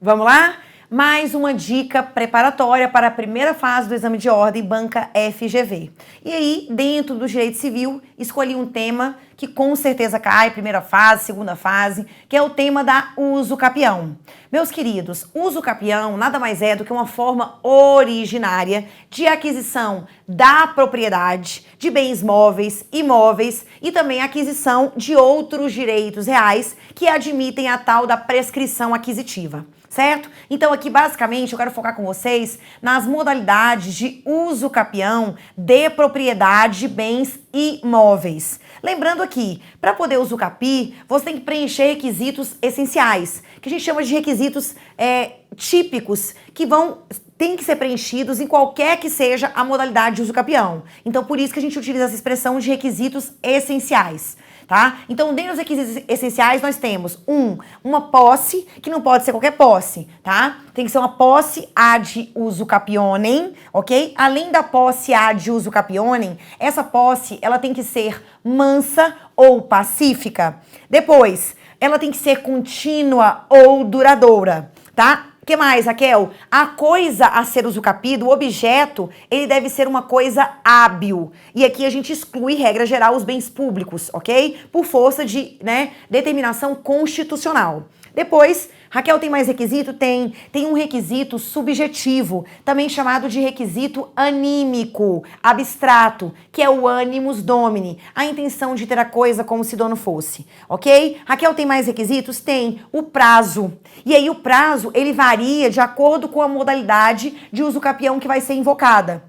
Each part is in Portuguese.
Vamos lá? Mais uma dica preparatória para a primeira fase do exame de ordem banca FGV. E aí, dentro do direito civil, escolhi um tema que com certeza cai, primeira fase, segunda fase, que é o tema da uso capião. Meus queridos, uso capião nada mais é do que uma forma originária de aquisição da propriedade de bens móveis, imóveis e também aquisição de outros direitos reais que admitem a tal da prescrição aquisitiva. Certo? Então aqui basicamente eu quero focar com vocês nas modalidades de uso capião de propriedade de bens imóveis. Lembrando aqui, para poder usucapi, você tem que preencher requisitos essenciais, que a gente chama de requisitos típicos, que tem que ser preenchidos em qualquer que seja a modalidade de uso capião. Então por isso que a gente utiliza essa expressão de requisitos essenciais. Tá? Então, dentro dos requisitos essenciais, nós temos uma posse, que não pode ser qualquer posse, tá? Tem que ser uma posse ad usucapionem, ok? Além da posse ad usucapionem, essa posse, ela tem que ser mansa ou pacífica. Depois, ela tem que ser contínua ou duradoura, tá? O que mais, Raquel? A coisa a ser usucapido, o objeto, ele deve ser uma coisa hábil. E aqui a gente exclui, regra geral, os bens públicos, ok? Por força de, determinação constitucional. Depois, Raquel, tem mais requisito? Tem um requisito subjetivo, também chamado de requisito anímico, abstrato, que é o animus domini, a intenção de ter a coisa como se dono fosse, ok? Raquel, tem mais requisitos? Tem o prazo. E aí o prazo, ele varia de acordo com a modalidade de uso capião que vai ser invocada.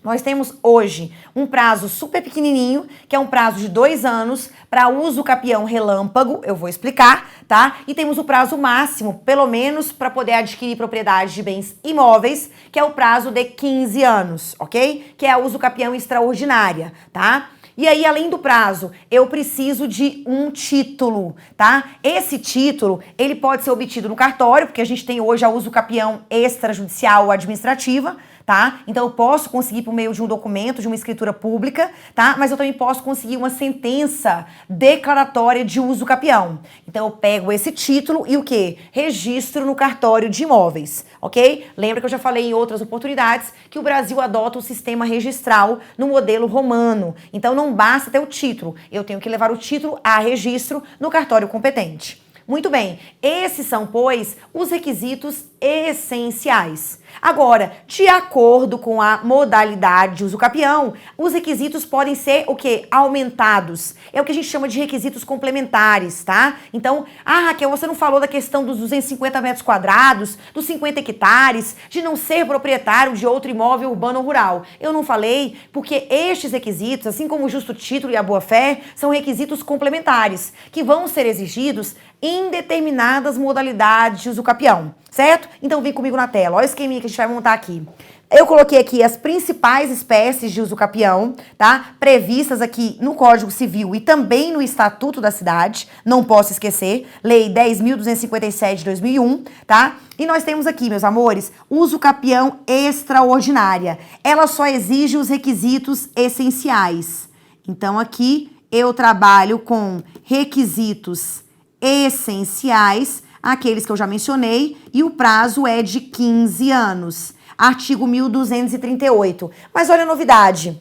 Nós temos hoje um prazo super pequenininho, que é um prazo de 2 anos, para uso capião relâmpago, eu vou explicar, tá? E temos o prazo máximo, pelo menos para poder adquirir propriedade de bens imóveis, que é o prazo de 15 anos, ok? Que é a uso capião extraordinária, tá? E aí, além do prazo, eu preciso de um título, tá? Esse título, ele pode ser obtido no cartório, porque a gente tem hoje a uso capião extrajudicial ou administrativa, tá? Então eu posso conseguir por meio de um documento, de uma escritura pública, tá? Mas eu também posso conseguir uma sentença declaratória de uso capião. Então eu pego esse título e o quê? Registro no cartório de imóveis, ok? Lembra que eu já falei em outras oportunidades que o Brasil adota o sistema registral no modelo romano. Então não basta ter o título, eu tenho que levar o título a registro no cartório competente. Muito bem, esses são, pois, os requisitos essenciais. Agora, de acordo com a modalidade de uso capião, os requisitos podem ser o quê? Aumentados. É o que a gente chama de requisitos complementares, tá? Então, Raquel, você não falou da questão dos 250 metros quadrados, dos 50 hectares, de não ser proprietário de outro imóvel urbano ou rural. Eu não falei porque estes requisitos, assim como o justo título e a boa-fé, são requisitos complementares, que vão ser exigidos em determinadas modalidades de uso capião, certo? Então vem comigo na tela, olha o esqueminha que a gente vai montar aqui. Eu coloquei aqui as principais espécies de uso capião, tá? Previstas aqui no Código Civil e também no Estatuto da Cidade, não posso esquecer, Lei 10.257 de 2001, tá? E nós temos aqui, meus amores, uso capião extraordinária. Ela só exige os requisitos essenciais. Então aqui eu trabalho com requisitos essenciais, aqueles que eu já mencionei, e o prazo é de 15 anos. Artigo 1238. Mas olha a novidade.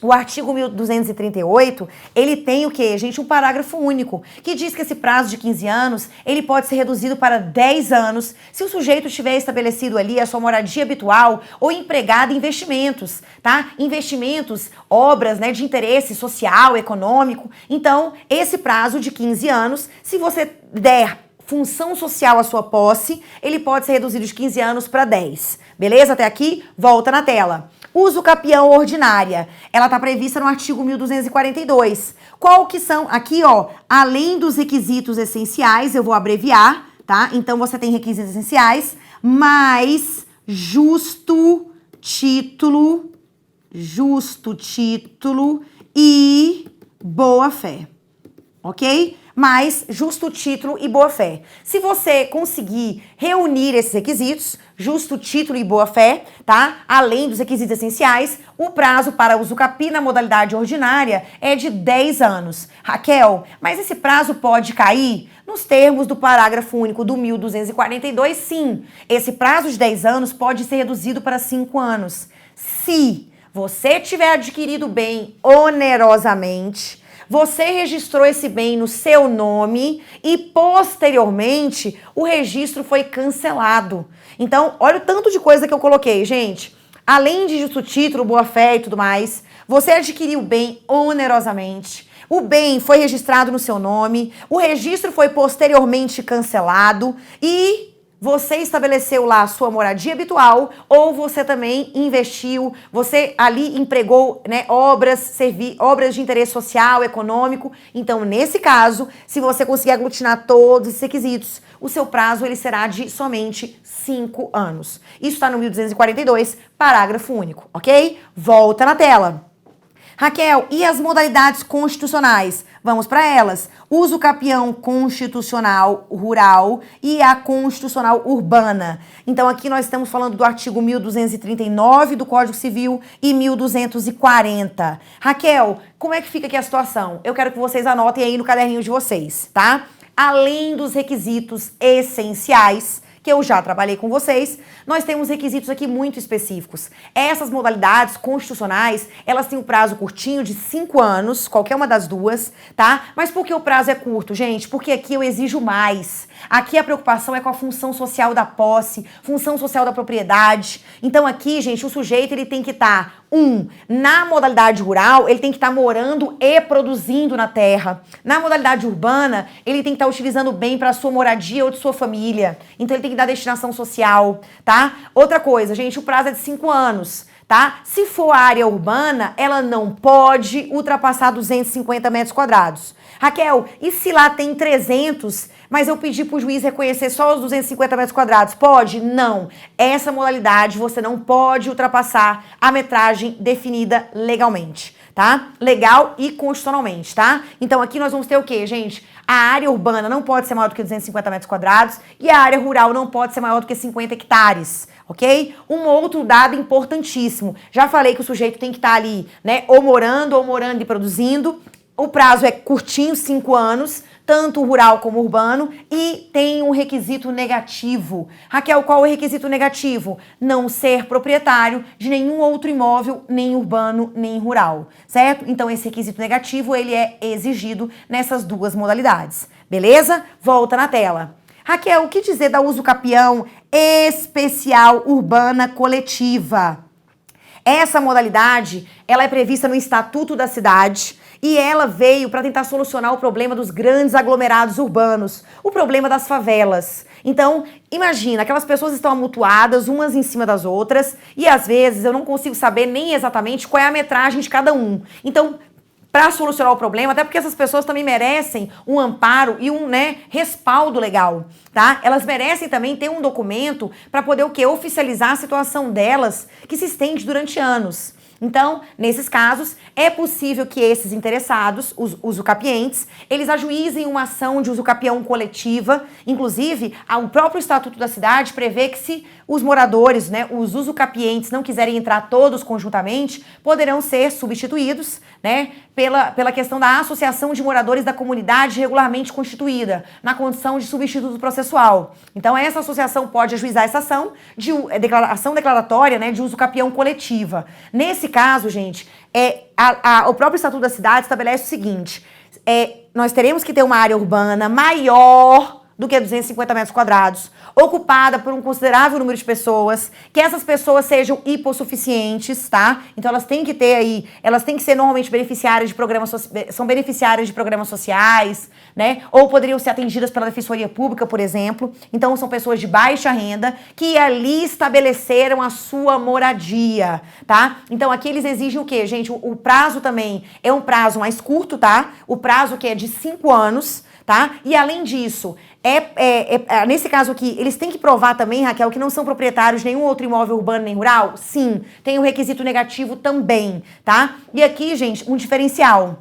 O artigo 1238, ele tem o quê, gente? Um parágrafo único, que diz que esse prazo de 15 anos, ele pode ser reduzido para 10 anos, se o sujeito tiver estabelecido ali a sua moradia habitual ou empregado em investimentos, tá? Investimentos, obras, de interesse social, econômico. Então, esse prazo de 15 anos, se você der função social à sua posse, ele pode ser reduzido de 15 anos para 10. Beleza? Até aqui? Volta na tela. Uso capião ordinária. Ela está prevista no artigo 1242. Qual que são? Aqui, ó, além dos requisitos essenciais, eu vou abreviar, tá? Então, você tem requisitos essenciais, mais justo título e boa-fé. Ok? mais justo título e boa-fé. Se você conseguir reunir esses requisitos, justo título e boa-fé, tá? Além dos requisitos essenciais, o prazo para usucapi na modalidade ordinária é de 10 anos. Raquel, mas esse prazo pode cair? Nos termos do parágrafo único do 1242, sim. Esse prazo de 10 anos pode ser reduzido para 5 anos. Se você tiver adquirido o bem onerosamente, você registrou esse bem no seu nome e, posteriormente, o registro foi cancelado. Então, olha o tanto de coisa que eu coloquei, gente. Além de justo título, boa-fé e tudo mais, você adquiriu o bem onerosamente. O bem foi registrado no seu nome, o registro foi posteriormente cancelado e você estabeleceu lá a sua moradia habitual ou você também investiu, você ali empregou, né, obras de interesse social, econômico. Então, nesse caso, se você conseguir aglutinar todos esses requisitos, o seu prazo ele será de somente 5 anos. Isso está no 1242, parágrafo único, ok? Volta na tela. Raquel, e as modalidades constitucionais? Vamos para elas. Uso capião constitucional rural e a constitucional urbana. Então aqui nós estamos falando do artigo 1239 do Código Civil e 1240. Raquel, como é que fica aqui a situação? Eu quero que vocês anotem aí no caderninho de vocês, tá? Além dos requisitos essenciais, que eu já trabalhei com vocês, nós temos requisitos aqui muito específicos. Essas modalidades constitucionais, elas têm um prazo curtinho de 5 anos, qualquer uma das duas, tá? Mas por que o prazo é curto, gente? Porque aqui eu exijo mais. Aqui a preocupação é com a função social da posse, função social da propriedade. Então aqui, gente, o sujeito ele tem que estar, na modalidade rural, ele tem que estar morando e produzindo na terra. Na modalidade urbana, ele tem que estar utilizando o bem para a sua moradia ou de sua família. Então ele tem que dar destinação social, tá? Outra coisa, gente, o prazo é de 5 anos. Tá? Se for área urbana, ela não pode ultrapassar 250 metros quadrados. Raquel, e se lá tem 300, mas eu pedi para o juiz reconhecer só os 250 metros quadrados? Pode? Não. Essa modalidade você não pode ultrapassar a metragem definida legalmente, tá? Legal e constitucionalmente, tá? Então aqui nós vamos ter o quê, gente? A área urbana não pode ser maior do que 250 metros quadrados e a área rural não pode ser maior do que 50 hectares, ok? Um outro dado importantíssimo. Já falei que o sujeito tem que estar ali, né, ou morando e produzindo. O prazo é curtinho, 5 anos, tanto rural como urbano, e tem um requisito negativo. Raquel, qual é o requisito negativo? Não ser proprietário de nenhum outro imóvel, nem urbano, nem rural, certo? Então esse requisito negativo, ele é exigido nessas duas modalidades, beleza? Volta na tela. Raquel, o que dizer da uso capião especial urbana coletiva? Essa modalidade, ela é prevista no Estatuto da Cidade e ela veio para tentar solucionar o problema dos grandes aglomerados urbanos, o problema das favelas. Então, imagina, aquelas pessoas estão amontoadas umas em cima das outras e às vezes eu não consigo saber nem exatamente qual é a metragem de cada um. Então, para solucionar o problema, até porque essas pessoas também merecem um amparo e um, né, respaldo legal, tá? Elas merecem também ter um documento para poder o quê? Oficializar a situação delas que se estende durante anos. Então, nesses casos, é possível que esses interessados, os usucapientes, eles ajuizem uma ação de usucapião coletiva. Inclusive, o próprio Estatuto da Cidade prevê que se os moradores, né, os usucapientes não quiserem entrar todos conjuntamente, poderão ser substituídos, né, pela questão da associação de moradores da comunidade regularmente constituída, na condição de substituto processual. Então, essa associação pode ajuizar essa ação de ação declaratória, né, de usucapião coletiva. Nesse caso, gente, o próprio Estatuto da Cidade estabelece o seguinte: nós teremos que ter uma área urbana maior do que 250 metros quadrados, ocupada por um considerável número de pessoas, que essas pessoas sejam hipossuficientes, tá? Então elas têm que ter aí, elas têm que ser normalmente beneficiárias de programas, são beneficiárias de programas sociais, né? Ou poderiam ser atendidas pela Defensoria Pública, por exemplo. Então são pessoas de baixa renda que ali estabeleceram a sua moradia, tá? Então aqui eles exigem o quê, gente? O prazo também é um prazo mais curto, tá? O prazo que é de 5 anos, tá? E além disso, nesse caso aqui, eles têm que provar também, Raquel, que não são proprietários de nenhum outro imóvel urbano nem rural? Sim, tem o requisito negativo também, tá? E aqui, gente, um diferencial.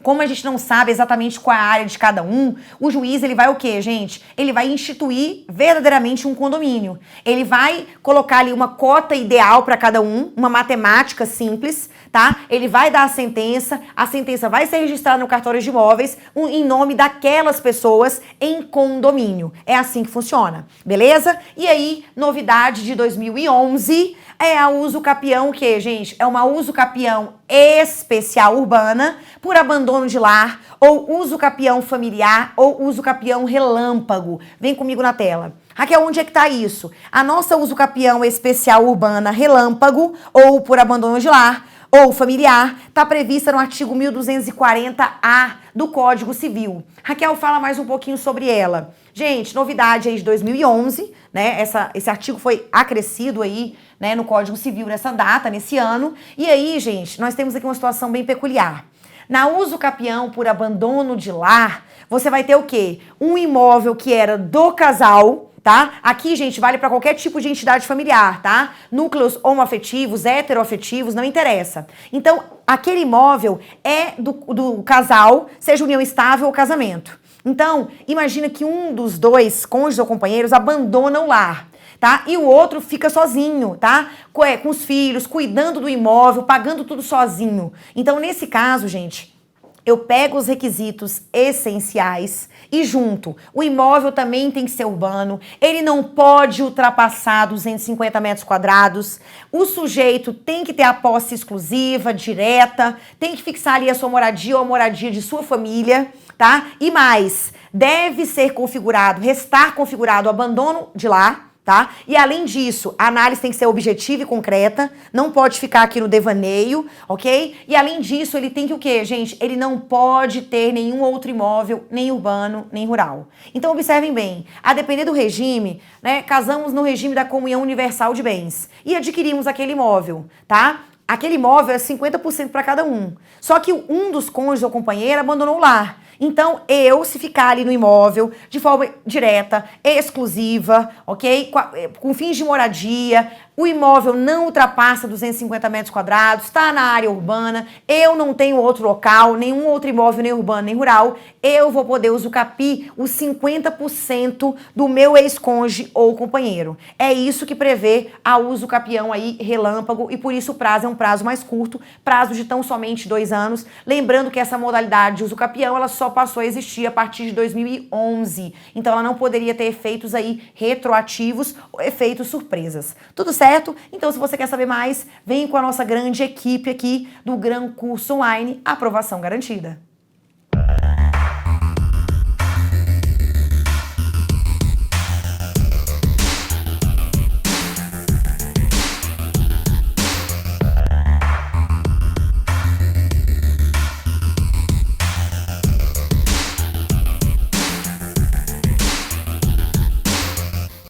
Como a gente não sabe exatamente qual é a área de cada um, o juiz ele vai o quê, gente? Ele vai instituir verdadeiramente um condomínio. Ele vai colocar ali uma cota ideal para cada um, uma matemática simples, tá? Ele vai dar a sentença vai ser registrada no cartório de imóveis em nome daquelas pessoas em condomínio. É assim que funciona, beleza? E aí, novidade de 2011 é a uso capião, que, gente, é uma uso capião especial urbana por abandono de lar, ou uso capião familiar, ou uso capião relâmpago. Vem comigo na tela. Raquel, onde é que tá isso? A nossa uso capião especial urbana relâmpago, ou por abandono de lar, ou familiar, está prevista no artigo 1240-A do Código Civil. Raquel, fala mais um pouquinho sobre ela. Gente, novidade aí de 2011, né? Esse artigo foi acrescido aí, né, no Código Civil nessa data, nesse ano. E aí, gente, nós temos aqui uma situação bem peculiar. Na uso capião por abandono de lar, você vai ter o quê? Um imóvel que era do casal, tá? Aqui, gente, vale para qualquer tipo de entidade familiar, tá? Núcleos homoafetivos, heteroafetivos, não interessa. Então, aquele imóvel é do casal, seja união estável ou casamento. Então, imagina que um dos dois cônjuges ou companheiros abandona o lar, tá? E o outro fica sozinho, tá? Com os filhos, cuidando do imóvel, pagando tudo sozinho. Então, nesse caso, gente, eu pego os requisitos essenciais e junto. O imóvel também tem que ser urbano, ele não pode ultrapassar 250 metros quadrados, o sujeito tem que ter a posse exclusiva, direta, tem que fixar ali a sua moradia ou a moradia de sua família, tá? E mais, deve ser configurado, restar configurado o abandono de lar, tá? E além disso, a análise tem que ser objetiva e concreta, não pode ficar aqui no devaneio, ok? E além disso, ele tem que o quê, gente? Ele não pode ter nenhum outro imóvel, nem urbano, nem rural. Então, observem bem, a depender do regime, né, casamos no regime da comunhão universal de bens e adquirimos aquele imóvel, tá? Aquele imóvel é 50% para cada um. Só que um dos cônjuges ou companheiro abandonou o lar. Então, se ficar ali no imóvel de forma direta, exclusiva, ok? Com fins de moradia, o imóvel não ultrapassa 250 metros quadrados, está na área urbana, eu não tenho outro local, nenhum outro imóvel, nem urbano, nem rural, eu vou poder usucapiar os 50% do meu ex-cônjuge ou companheiro. É isso que prevê a usucapião aí relâmpago e por isso o prazo é um prazo mais curto, prazo de tão somente 2 anos. Lembrando que essa modalidade de usucapião, ela só passou a existir a partir de 2011. Então ela não poderia ter efeitos aí retroativos ou efeitos surpresas. Tudo certo? Então se você quer saber mais, vem com a nossa grande equipe aqui do Gran Curso Online, aprovação garantida.